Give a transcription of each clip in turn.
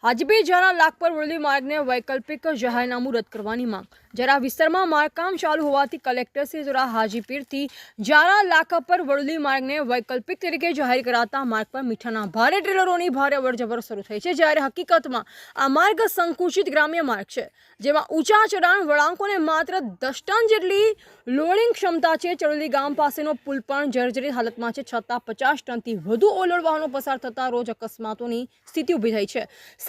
હાજીપીર જરા લાખપર વરલી માર્ગને વૈકલ્પિક જાહેરનામું રદ કરવાની માંગ। જરા વિસ્તારમાં માળકામ ચાલુ હોવાથી કલેક્ટરશ્રી દ્વારા હાજીપીરથી જારા લાખપર વરલી માર્ગને વૈકલ્પિક તરીકે જાહેર કરાતા માર્ગ પર મીઠાના ભારે ટ્રેલરોની ભારે અવરજવર શરૂ થઈ છે, જ્યારે હકીકતમાં આ માર્ગ સંકુચિત ગ્રામ્ય માર્ગ છે, જેમાં ઊંચા ચઢાણ વળાંકોને માત્ર 10 ટન જેટલી લોડિંગ ક્ષમતા છે। ચડોલી ગામ પાસેનો પુલ પણ જર્જરિત હાલતમાં છે, છતાં 50 ટનથી વધુ ઓલોડ વાહનો પસાર થતા રોજ અકસ્માતોની સ્થિતિ ઊભી થઈ છે।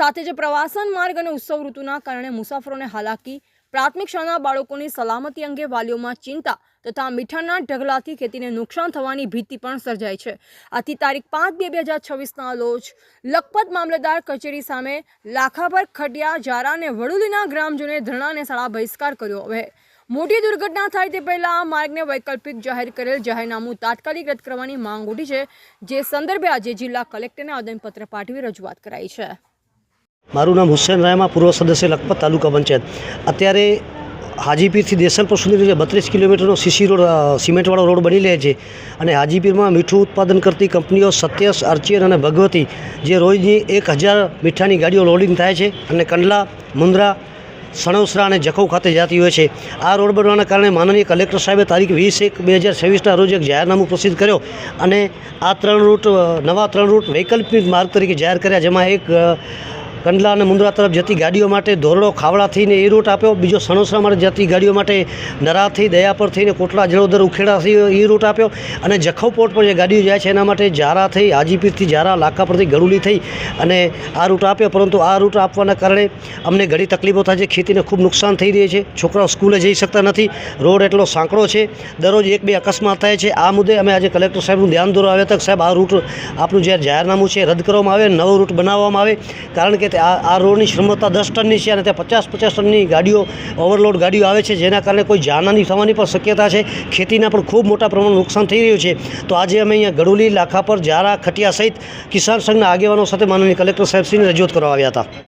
સાથે જ પ્રવાસન માર્ગ અને ઉત્સવ ઋતુના કારણે મુસાફરોને હાલાકી, પ્રાથમિક શાળાના બાળકોની સલામતી અંગે વાલીઓમાં ચિંતા તથા મીઠાના ઢગલાથી ખેતીને નુકસાન થવાની ભીતિ પણ સર્જાઈ છે। આથી તારીખ 5/2/2026ના રોજ લખપત મામલતદાર કચેરી સામે લાખાપર, ખટિયા, જારા અને વડુલીના ગ્રામજનોએ ધરણા અને શાળા બહિષ્કાર કર્યો। હવે મોટી દુર્ઘટના થાય તે પહેલા આ માર્ગને વૈકલ્પિક જાહેર કરેલ જાહેરનામું તાત્કાલિક રદ કરવાની માંગ ઉઠી છે, જે સંદર્ભે આજે જિલ્લા કલેક્ટરને આવેદનપત્ર પાઠવી રજૂઆત કરાઈ છે। મારું નામ હુસૈન રાયમા, પૂર્વ સદસ્ય લખપત તાલુકા પંચાયત। અત્યારે હાજીપીરથી દેસલપર સુધી 32 કિલોમીટરનો સીસી રોડ, સિમેન્ટવાળો રોડ બની રહે છે અને હાજીપીરમાં મીઠું ઉત્પાદન કરતી કંપનીઓ સત્યસ, અર્ચિયન અને ભગવતી જે રોજની 1000 મીઠાની ગાડીઓ લોડિંગ થાય છે અને કંડલા, મુન્દ્રા, સણોસરા અને જખૌ ખાતે જતી હોય છે। આ રોડ બનવાના કારણે માનનીય કલેક્ટર સાહેબે તારીખ 20/1/2026ના રોજ એક જાહેરનામું પ્રસિદ્ધ કર્યો અને આ નવા 3 રૂટ વૈકલ્પિક માર્ગ તરીકે જાહેર કર્યા, જેમાં એક કંડલા અને મુન્દ્રા તરફ જતી ગાડીઓ માટે ધોરડો, ખાવડા થઈને એ રૂટ આપ્યો, બીજો સણોસરા માટે જતી ગાડીઓ માટે નરાથી, દયાપર થઈને કોટડા, જળોદર, ઉખેડાથી એ રૂટ આપ્યો અને જખૌ પોર્ટ પર જે ગાડીઓ જાય છે એના માટે જારા થઈ, હાજીપીરથી જારા, લાખાપરથી ગડુલી થઈ અને આ રૂટ આપ્યો। પરંતુ આ રૂટ આપવાના કારણે અમને ઘણી તકલીફો થાય છે, ખેતીને ખૂબ નુકસાન થઈ રહી છે, છોકરાઓ સ્કૂલે જઈ શકતા નથી, રોડ એટલો સાંકડો છે, દરરોજ 1-2 અકસ્માત થાય છે। આ મુદ્દે અમે આજે કલેક્ટર સાહેબનું ધ્યાન દોરવા આવ્યા હતા કે સાહેબ આ રૂટ આપનું જે જાહેરનામું છે રદ કરવામાં આવે, નવો રૂટ બનાવવામાં આવે, કારણ કે આ રોડની ક્ષમતા 10 ટનની છે અને ત્યાં 50-50 ટનની ગાડીઓ, ઓવરલોડ ગાડીઓ આવે છે, જેના કારણે કોઈ જાનહાની થવાની પણ શક્યતા છે, ખેતીના પણ ખૂબ મોટા પ્રમાણમાં નુકસાન થઈ રહ્યું છે। તો આજે અમે અહીંયા ગડુલી, લાખાપર, જારા, ખટિયા સહિત કિસાન સંઘના આગેવાનો સાથે માનનીય કલેક્ટર સાહેબશ્રીને રજૂઆત કરવા આવ્યા હતા।